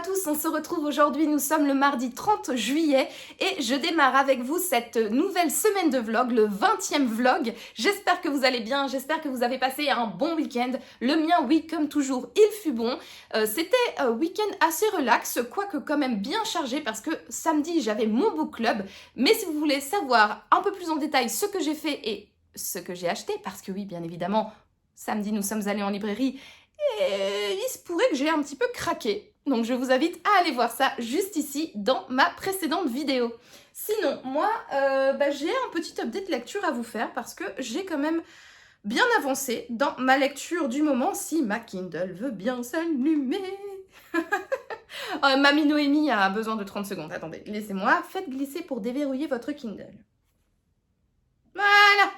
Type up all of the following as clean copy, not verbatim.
tous, on se retrouve aujourd'hui, nous sommes le mardi 30 juillet et je démarre avec vous cette nouvelle semaine de vlog, le 20e vlog. J'espère que vous allez bien, j'espère que vous avez passé un bon week-end. Le mien, oui, comme toujours, il fut bon. C'était un week-end assez relax, quoique quand même bien chargé parce que samedi, j'avais mon book club. Mais si vous voulez savoir un peu plus en détail ce que j'ai fait et ce que j'ai acheté, parce que oui, bien évidemment, samedi, nous sommes allés en librairie et il se pourrait que j'ai un petit peu craqué. Donc je vous invite à aller voir ça juste ici dans ma précédente vidéo. Sinon, moi, j'ai un petit update lecture à vous faire parce que j'ai quand même bien avancé dans ma lecture du moment si ma Kindle veut bien s'allumer. Mamie Noémie a besoin de 30 secondes. Attendez, laissez-moi. Faites glisser pour déverrouiller votre Kindle. Voilà.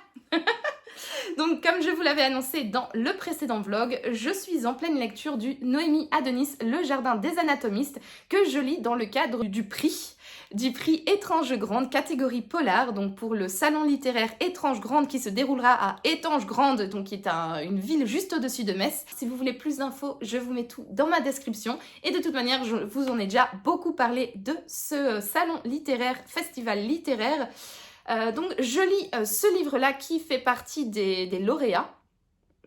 Donc, comme je vous l'avais annoncé dans le précédent vlog, je suis en pleine lecture du Noémie Adonis, Le Jardin des Anatomistes, que je lis dans le cadre du prix Étrange Grande, catégorie polar, donc pour le salon littéraire Étrange Grande qui se déroulera à Étange Grande, donc qui est une ville juste au-dessus de Metz. Si vous voulez plus d'infos, je vous mets tout dans ma description. Et de toute manière, je vous en ai déjà beaucoup parlé de ce salon littéraire, festival littéraire. Donc je lis ce livre-là qui fait partie des lauréats,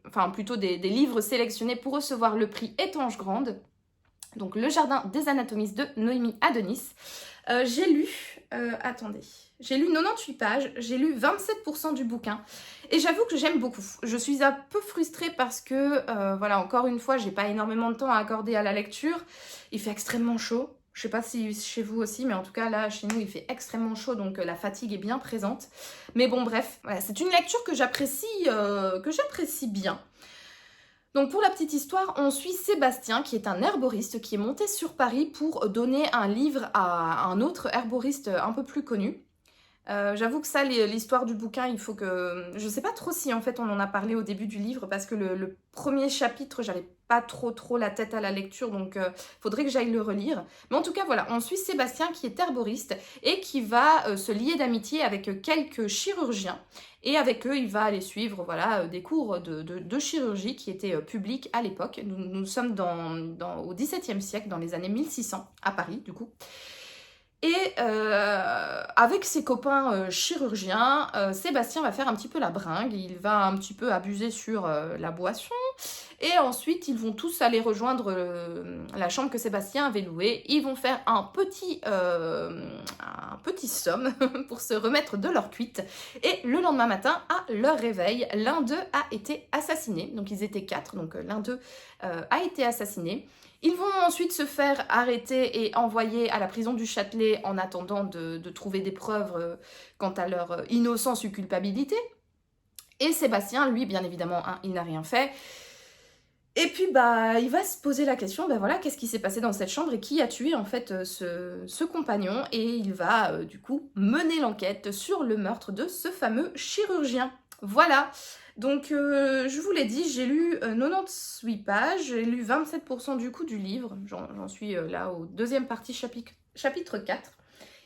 enfin plutôt des livres sélectionnés pour recevoir le prix Étange Grande, donc Le Jardin des Anatomistes de Noémie Adonis. J'ai lu 98 pages, j'ai lu 27% du bouquin et j'avoue que j'aime beaucoup. Je suis un peu frustrée parce que, voilà, encore une fois, j'ai pas énormément de temps à accorder à la lecture. Il fait extrêmement chaud. Je sais pas si chez vous aussi, mais en tout cas là, chez nous, il fait extrêmement chaud, donc la fatigue est bien présente. Mais bon, bref, voilà, c'est une lecture que j'apprécie bien. Donc pour la petite histoire, on suit Sébastien, qui est un herboriste, qui est monté sur Paris pour donner un livre à un autre herboriste un peu plus connu. J'avoue que ça, l'histoire du bouquin, il faut que... Je sais pas trop si en fait on en a parlé au début du livre parce que le premier chapitre, j'avais pas trop la tête à la lecture, donc faudrait que j'aille le relire. Mais en tout cas, voilà, on suit Sébastien qui est herboriste et qui va se lier d'amitié avec quelques chirurgiens. Et avec eux, il va aller suivre voilà, des cours de chirurgie qui étaient publics à l'époque. Nous sommes au XVIIe siècle, dans les années 1600, à Paris du coup. Et avec ses copains chirurgiens, Sébastien va faire un petit peu la bringue, il va un petit peu abuser sur la boisson, et ensuite ils vont tous aller rejoindre la chambre que Sébastien avait louée. Ils vont faire un petit somme pour se remettre de leur cuite, et le lendemain matin, à leur réveil, l'un d'eux a été assassiné. Donc ils étaient 4, donc l'un d'eux a été assassiné. Ils vont ensuite se faire arrêter et envoyer à la prison du Châtelet en attendant de trouver des preuves quant à leur innocence ou culpabilité. Et Sébastien, lui, bien évidemment, il n'a rien fait. Et puis, il va se poser la question, voilà, qu'est-ce qui s'est passé dans cette chambre et qui a tué, en fait, ce compagnon. Et il va, du coup, mener l'enquête sur le meurtre de ce fameux chirurgien. Voilà. Donc, je vous l'ai dit, j'ai lu 98 pages, j'ai lu 27% du coup du livre. J'en suis là au deuxième partie, chapitre 4.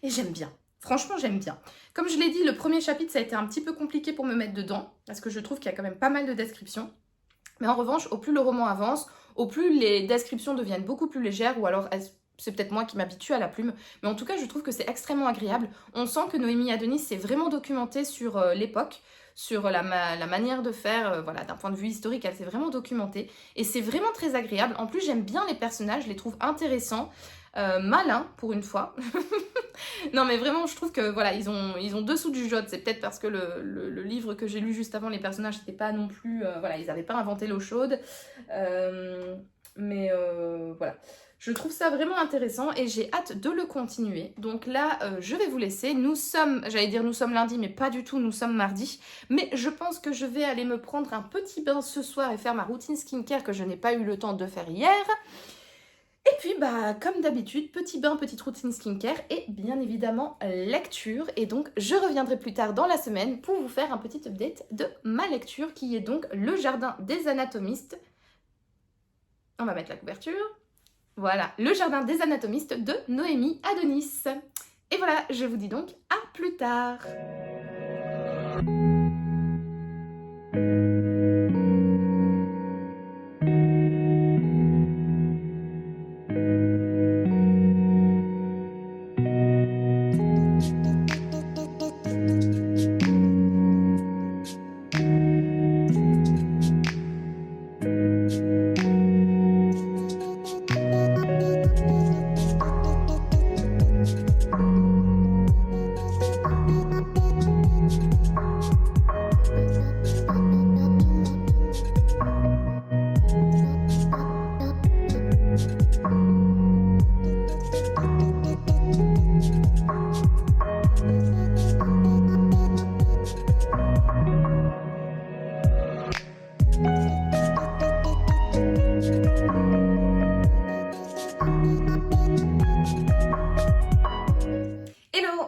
Et j'aime bien. Franchement, j'aime bien. Comme je l'ai dit, le premier chapitre, ça a été un petit peu compliqué pour me mettre dedans, parce que je trouve qu'il y a quand même pas mal de descriptions. Mais en revanche, au plus le roman avance, au plus les descriptions deviennent beaucoup plus légères, ou alors c'est peut-être moi qui m'habitue à la plume, mais en tout cas, je trouve que c'est extrêmement agréable. On sent que Noémie Adonis s'est vraiment documentée sur l'époque, sur la manière de faire, voilà, d'un point de vue historique, elle s'est vraiment documentée. Et c'est vraiment très agréable. En plus, j'aime bien les personnages, je les trouve intéressants, malins, pour une fois. Non, mais vraiment, je trouve que, voilà, ils ont dessous du jote. C'est peut-être parce que le livre que j'ai lu juste avant, les personnages, c'était pas non plus... voilà, ils n'avaient pas inventé l'eau chaude. Voilà. Je trouve ça vraiment intéressant et j'ai hâte de le continuer. Donc là, je vais vous laisser. Nous sommes lundi, mais pas du tout, nous sommes mardi. Mais je pense que je vais aller me prendre un petit bain ce soir et faire ma routine skincare que je n'ai pas eu le temps de faire hier. Et puis, comme d'habitude, petit bain, petite routine skincare et bien évidemment lecture. Et donc, je reviendrai plus tard dans la semaine pour vous faire un petit update de ma lecture qui est donc Le Jardin des Anatomistes. On va mettre la couverture. Voilà, Le Jardin des Anatomistes de Noémie Adonis. Et voilà, je vous dis donc à plus tard.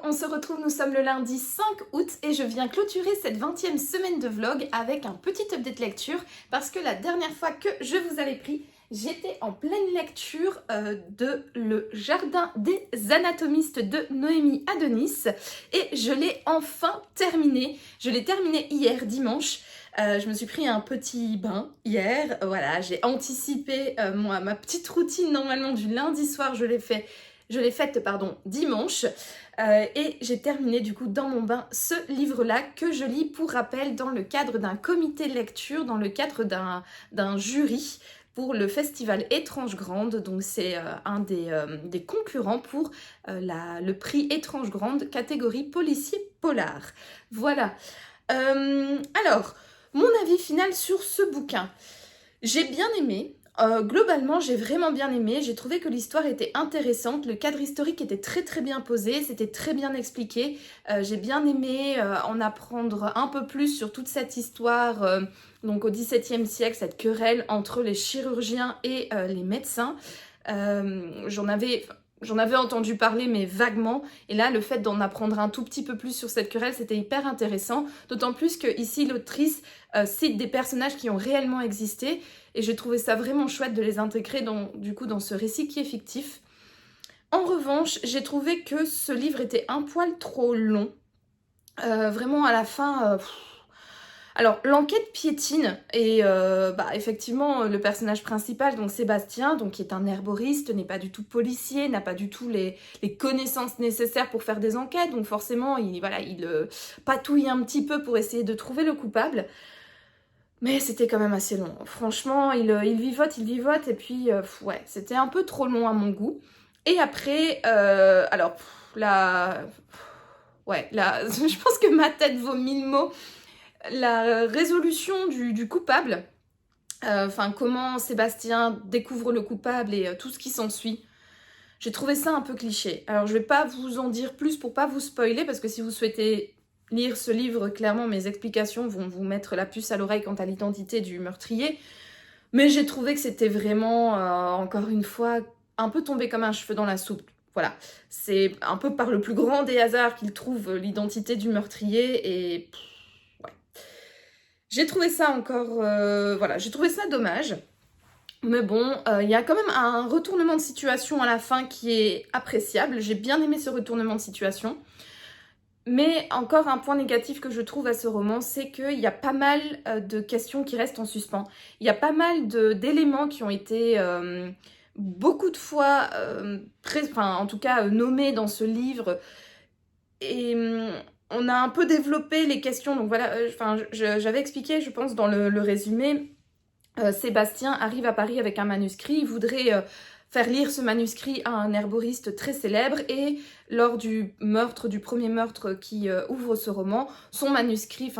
On se retrouve, nous sommes le lundi 5 août et je viens clôturer cette 20e semaine de vlog avec un petit update lecture parce que la dernière fois que je vous avais pris, j'étais en pleine lecture de Le Jardin des Anatomistes de Noémie Adonis et je l'ai enfin terminé. Je l'ai terminé hier dimanche. Je me suis pris un petit bain hier, voilà, j'ai anticipé ma petite routine normalement du lundi soir, je l'ai faite dimanche et j'ai terminé du coup dans mon bain ce livre-là que je lis pour rappel dans le cadre d'un comité lecture, dans le cadre d'un jury pour le festival Étrange Grande, donc c'est un des concurrents pour le prix Étrange Grande catégorie policier polar. Voilà. Alors, mon avis final sur ce bouquin. J'ai bien aimé. Globalement, j'ai vraiment bien aimé. J'ai trouvé que l'histoire était intéressante. Le cadre historique était très très bien posé. C'était très bien expliqué. J'ai bien aimé en apprendre un peu plus sur toute cette histoire. Donc au XVIIe siècle, cette querelle entre les chirurgiens et les médecins. J'en avais entendu parler, mais vaguement. Et là, le fait d'en apprendre un tout petit peu plus sur cette querelle, c'était hyper intéressant. D'autant plus que ici, l'autrice cite des personnages qui ont réellement existé. Et j'ai trouvé ça vraiment chouette de les intégrer dans ce récit qui est fictif. En revanche, j'ai trouvé que ce livre était un poil trop long. Vraiment, à la fin... Alors, l'enquête piétine et effectivement, le personnage principal, donc Sébastien, donc, qui est un herboriste, n'est pas du tout policier, n'a pas du tout les connaissances nécessaires pour faire des enquêtes. Donc forcément, il patouille un petit peu pour essayer de trouver le coupable. Mais c'était quand même assez long. Franchement, il vivote, et puis, ouais, c'était un peu trop long à mon goût. Et après, je pense que ma tête vaut 1000 mots. La résolution du coupable, comment Sébastien découvre le coupable et tout ce qui s'ensuit, j'ai trouvé ça un peu cliché. Alors, je vais pas vous en dire plus pour pas vous spoiler, parce que si vous souhaitez lire ce livre, clairement, mes explications vont vous mettre la puce à l'oreille quant à l'identité du meurtrier. Mais j'ai trouvé que c'était vraiment, encore une fois, un peu tombé comme un cheveu dans la soupe. Voilà, c'est un peu par le plus grand des hasards qu'il trouve l'identité du meurtrier et... ouais. J'ai trouvé ça j'ai trouvé ça dommage. Mais bon, il y a quand même un retournement de situation à la fin qui est appréciable. J'ai bien aimé ce retournement de situation. Mais encore un point négatif que je trouve à ce roman, c'est qu'il y a pas mal de questions qui restent en suspens. Il y a pas mal d'éléments qui ont été beaucoup de fois, nommés dans ce livre. Et on a un peu développé les questions. Donc voilà, j'avais expliqué, je pense, dans le résumé, Sébastien arrive à Paris avec un manuscrit. Il voudrait... faire lire ce manuscrit à un herboriste très célèbre et lors du premier meurtre qui ouvre ce roman, son manuscrit,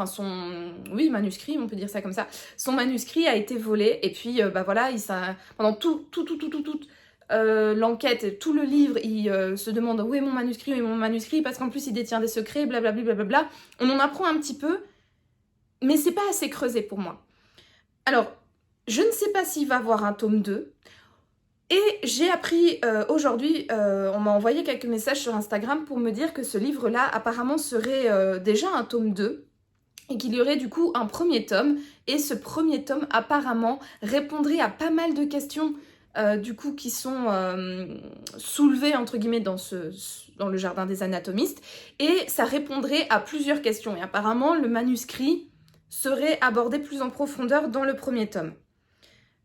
manuscrit, on peut dire ça comme ça, son manuscrit a été volé et puis pendant toute l'enquête, tout le livre, il se demande où est mon manuscrit parce qu'en plus il détient des secrets, blablabla, blablabla. On en apprend un petit peu, mais c'est pas assez creusé pour moi. Alors, je ne sais pas s'il va y avoir un tome 2. Et j'ai appris aujourd'hui, on m'a envoyé quelques messages sur Instagram pour me dire que ce livre-là apparemment serait déjà un tome 2 et qu'il y aurait du coup un premier tome. Et ce premier tome apparemment répondrait à pas mal de questions qui sont soulevées entre guillemets dans le Jardin des Anatomistes. Et ça répondrait à plusieurs questions. Et apparemment le manuscrit serait abordé plus en profondeur dans le premier tome.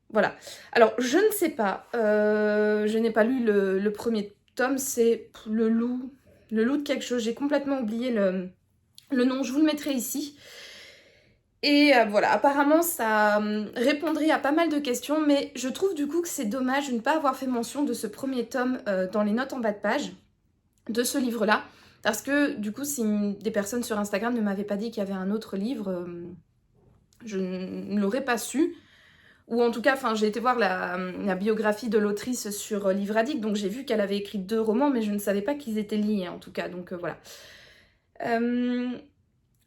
Voilà. Alors, je ne sais pas. Je n'ai pas lu le premier tome. C'est le loup de quelque chose. J'ai complètement oublié le nom. Je vous le mettrai ici. Et voilà. Apparemment, ça répondrait à pas mal de questions. Mais je trouve du coup que c'est dommage de ne pas avoir fait mention de ce premier tome dans les notes en bas de page de ce livre-là. Parce que du coup, si des personnes sur Instagram ne m'avaient pas dit qu'il y avait un autre livre, je ne l'aurais pas su. ou en tout cas, enfin, j'ai été voir la biographie de l'autrice sur Livre Addict, donc j'ai vu qu'elle avait écrit 2 romans, mais je ne savais pas qu'ils étaient liés, en tout cas, donc voilà.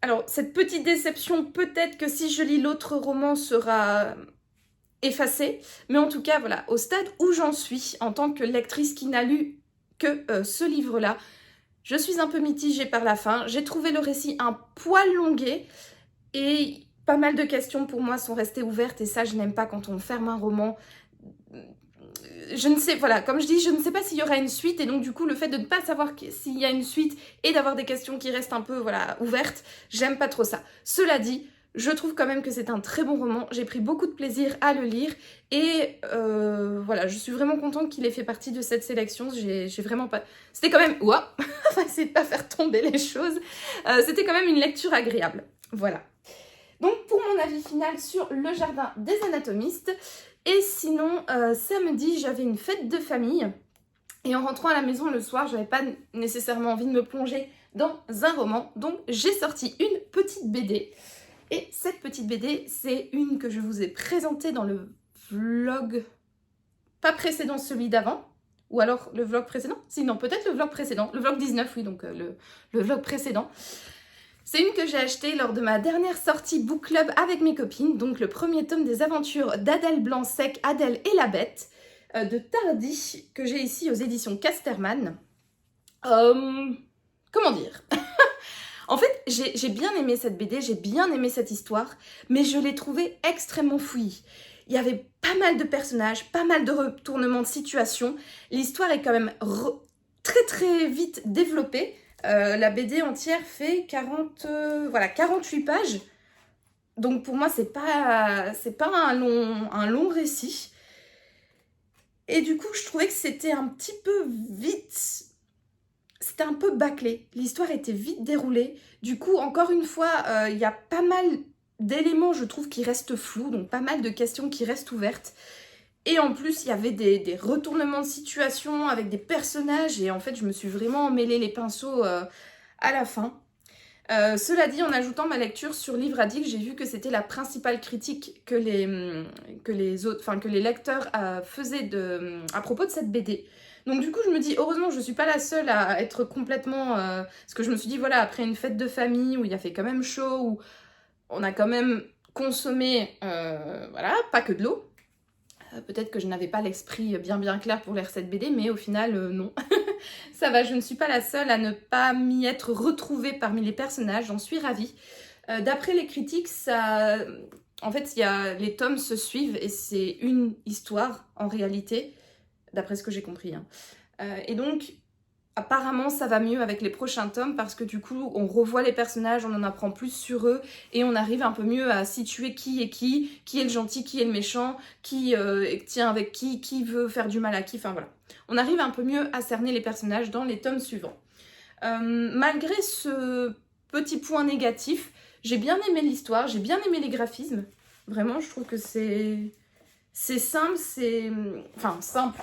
Alors, cette petite déception, peut-être que si je lis l'autre roman sera effacée, mais en tout cas, voilà, au stade où j'en suis, en tant que lectrice qui n'a lu que ce livre-là, je suis un peu mitigée par la fin. J'ai trouvé le récit un poil longué, et pas mal de questions pour moi sont restées ouvertes, et ça, je n'aime pas quand on ferme un roman. Je ne sais, voilà, comme je dis, je ne sais pas s'il y aura une suite, et donc du coup, le fait de ne pas savoir s'il y a une suite et d'avoir des questions qui restent un peu, voilà, ouvertes, j'aime pas trop ça. Cela dit, je trouve quand même que c'est un très bon roman, j'ai pris beaucoup de plaisir à le lire, et voilà, je suis vraiment contente qu'il ait fait partie de cette sélection. J'ai vraiment pas... C'était quand même... Ouah, on va essayer de pas faire tomber les choses. C'était quand même une lecture agréable, voilà. Donc pour mon avis final sur Le Jardin des Anatomistes. Et sinon, samedi, j'avais une fête de famille. Et en rentrant à la maison le soir, j'avais pas nécessairement envie de me plonger dans un roman. Donc j'ai sorti une petite BD. Et cette petite BD, c'est une que je vous ai présentée dans le vlog, pas précédent, celui d'avant. Ou alors le vlog précédent? Si, non, peut-être le vlog précédent. Le vlog 19, oui, donc le vlog précédent. C'est une que j'ai achetée lors de ma dernière sortie book club avec mes copines, donc le premier tome des aventures d'Adèle Blanc-Sec, Adèle et la Bête, de Tardy, que j'ai ici aux éditions Casterman. Comment dire? En fait, j'ai bien aimé cette BD, j'ai bien aimé cette histoire, mais je l'ai trouvée extrêmement fouillie. Il y avait pas mal de personnages, pas mal de retournements de situation. L'histoire est quand même très très vite développée. La BD entière fait 48 pages. Donc pour moi, c'est pas un long récit. Et du coup, je trouvais que c'était un petit peu vite... C'était un peu bâclé. L'histoire était vite déroulée. Du coup, encore une fois, il y a pas mal d'éléments, je trouve, qui restent flous. Donc pas mal de questions qui restent ouvertes. Et en plus, il y avait des retournements de situation avec des personnages. Et en fait, je me suis vraiment emmêlé les pinceaux à la fin. Cela dit, en ajoutant ma lecture sur Livre Addict, j'ai vu que c'était la principale critique que les lecteurs faisaient à propos de cette BD. Donc du coup, je me dis, heureusement, je ne suis pas la seule à être complètement... parce que je me suis dit, voilà, après une fête de famille où il a fait quand même chaud, où on a quand même consommé, voilà, pas que de l'eau. Peut-être que je n'avais pas l'esprit bien clair pour lire cette BD, mais au final, non. Ça va, je ne suis pas la seule à ne pas m'y être retrouvée parmi les personnages, j'en suis ravie. D'après les critiques, en fait, les tomes se suivent et c'est une histoire en réalité, d'après ce que j'ai compris. Hein. Et donc, apparemment, ça va mieux avec les prochains tomes parce que du coup, on revoit les personnages, on en apprend plus sur eux et on arrive un peu mieux à situer qui est le gentil, qui est le méchant, qui tient avec qui veut faire du mal à qui, enfin voilà. On arrive un peu mieux à cerner les personnages dans les tomes suivants. Malgré ce petit point négatif, j'ai bien aimé l'histoire, j'ai bien aimé les graphismes. Vraiment, je trouve que c'est simple, enfin, simple,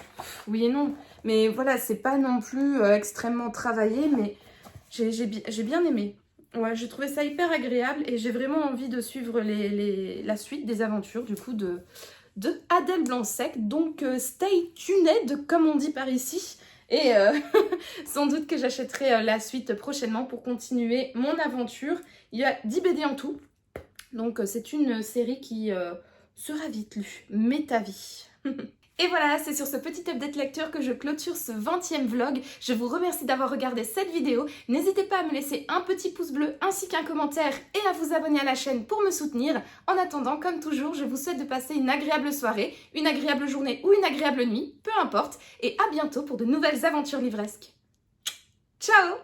oui et non. Mais voilà, c'est pas non plus extrêmement travaillé, mais j'ai bien aimé. Ouais, j'ai trouvé ça hyper agréable et j'ai vraiment envie de suivre la suite des aventures, du coup, de Adèle Blanc-Sec. Donc, stay tuned, comme on dit par ici. Et sans doute que j'achèterai la suite prochainement pour continuer mon aventure. Il y a 10 BD en tout. Donc, c'est une série qui sera vite lue. Métavie. Et voilà, c'est sur ce petit update lecture que je clôture ce 20e vlog. Je vous remercie d'avoir regardé cette vidéo. N'hésitez pas à me laisser un petit pouce bleu ainsi qu'un commentaire et à vous abonner à la chaîne pour me soutenir. En attendant, comme toujours, je vous souhaite de passer une agréable soirée, une agréable journée ou une agréable nuit, peu importe. Et à bientôt pour de nouvelles aventures livresques. Ciao!